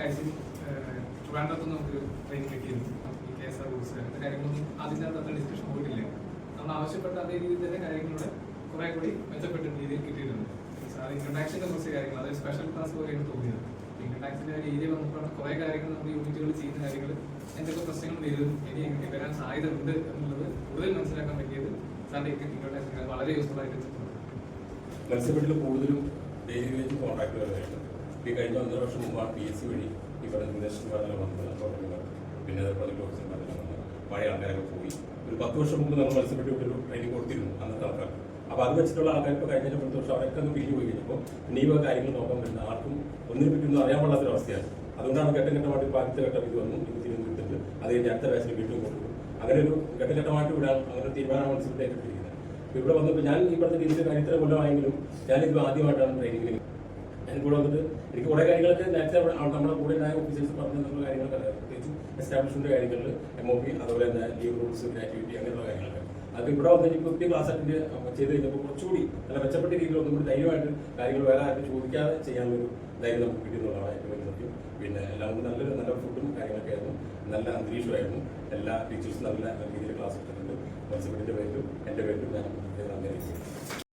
Actually ട്രിവാൻഡ്രത്ത് നമുക്കൊരു train കിട്ടിയിരുന്നു. ഈ KSR റൂട്ട്സ് അങ്ങനത്തെ കാര്യങ്ങളൊന്നും അതിൻ്റെ അകത്ത് ഡിസ്കഷൻ പോയിട്ടില്ല. നമ്മൾ ആവശ്യപ്പെട്ട അതേ രീതിയിൽ തന്നെ കാര്യങ്ങളുടെ കുറെ കൂടി മെച്ചപ്പെട്ട രീതിയിൽ കിട്ടിയിട്ടുണ്ട്. സാർ ഇൻകം ടാക്സിന്റെ കുറച്ച് കാര്യങ്ങൾ അതായത് സ്പെഷ്യൽ ക്ലാസ് പോലെയാണ് തോന്നിയത്. ഇൻകം ടാക്സിന്റെ ഏരിയ വന്നപ്പോഴാണ് കുറെ കാര്യങ്ങൾ നമ്മൾ യൂണിറ്റുകൾ ചെയ്യുന്ന കാര്യങ്ങൾ എന്തൊക്കെ പ്രശ്നങ്ങൾ വരും, ഇനി എങ്ങനെ വരാൻ സാധ്യത ഉണ്ട് എന്നുള്ളത് കൂടുതൽ മനസ്സിലാക്കാൻ പറ്റിയത് സാറിന്റെ ഇൻകം ടാക്സിന് വളരെ യൂസ്ഫുൾ ആയിട്ട് മത്സ്യബന്ധനത്തിൽ കൂടുതലും ഡെയിലി വേജ് കോൺട്രാക്ട് വരുന്നുണ്ട്. ഈ കഴിഞ്ഞ 1.5 വർഷം മുമ്പാണ് PSC വഴി ഈ പറഞ്ഞ വിദേശമാരെല്ലാം വന്നത്. പിന്നെ അതേപോലെ ഓഫീസർമാരെല്ലാം വന്നത് പഴയ ആൾക്കാരൊക്കെ പോയി. ഒരു 10 വർഷം മുമ്പ് നമ്മൾ മത്സ്യബന്ധനത്തിൽ ഒരു ട്രെയിനിങ് കൊടുത്തിരുന്നു അന്നത്തെ ആൾക്കാർ. അപ്പോൾ അത് വെച്ചിട്ടുള്ള ആൾക്കാർക്ക് കഴിഞ്ഞ 10 വർഷം അവരൊക്കെ ഒന്ന് പിരിഞ്ഞു പോയി കഴിഞ്ഞപ്പോൾ ഇനി ഈ കാര്യങ്ങൾ നോക്കാൻ പറ്റുന്ന ആർക്കും ഒന്നിനെ പറ്റിയൊന്നും അറിയാൻ പാടാത്തൊരവസ്ഥയാണ്. അതുകൊണ്ടാണ് ഘട്ടഘട്ടമായിട്ട് ഇപ്പോൾ ആദ്യത്തെ ഘട്ടം ഇത് വന്നു. ഇത് തിരുവനന്തപുരത്ത് അത് കഴിഞ്ഞ് അടുത്ത ബാച്ചിൽ വീട്ടിൽ കൊണ്ടുപോകും. അങ്ങനെ ഒരു ഘട്ടഘട്ടമായിട്ട് വിടാൻ അങ്ങനെ തീരുമാനമാണ് മത്സ്യബന്ധനം ഏറ്റെടുത്തിരിക്കുന്നത്. ഇവിടെ വന്നപ്പോൾ ഞാൻ ഈ പറഞ്ഞ രീതിയിൽ കാര്യത്തിൽ കൊല്ലമായെങ്കിലും ഞാനിത് ആദ്യമായിട്ടാണ് ട്രെയിനിങ്ങിൽ. ഞാൻ കൂടെ വന്നിട്ട് എനിക്ക് കുറേ കാര്യങ്ങളൊക്കെ നേരത്തെ നമ്മുടെ കൂടെ ഉണ്ടായ ഓഫീസേഴ്സ് പറഞ്ഞു തന്നുള്ള കാര്യങ്ങളൊക്കെ അറിയാം. പ്രത്യേകിച്ച് എസ്റ്റാബ്ലിഷ്മെന്റ് കാര്യങ്ങളിൽ MOP, അതുപോലെ തന്നെ ലീവ് റൂൾസ്, ഗ്രാറ്റുവിറ്റി അങ്ങനെയുള്ള കാര്യങ്ങളൊക്കെ. അത് ഇവിടെ വന്നിട്ട് ഇപ്പോൾ പുതിയ ക്ലാസ് അറ്റൻഡ് ചെയ്ത് കഴിഞ്ഞപ്പോൾ കുറച്ചുകൂടി നല്ല മെച്ചപ്പെട്ട രീതിയിൽ ഒന്നും കൂടി ധൈര്യമായിട്ട് കാര്യങ്ങൾ വേറെ ആരും ചോദിക്കാതെ ചെയ്യാനുള്ളൊരു ധൈര്യം നമുക്ക് കിട്ടിയെന്നുള്ളതാണ് ഏറ്റവും വലിയ സത്യം. പിന്നെ എല്ലാം കൊണ്ട് നല്ല ഫുഡും കാര്യങ്ങളൊക്കെ ആയിരുന്നു, നല്ല അന്തരീക്ഷമായിരുന്നു. എല്ലാ ടീച്ചേഴ്സും നല്ല രീതിയിൽ ക്ലാസ് എടുത്തിട്ടുണ്ട്. മത്സ്യബന്ധനത്തിന്റെ പേരിലും എൻ്റെ പേരിലും ഞാൻ നന്ദി അറിയിക്കുന്നു.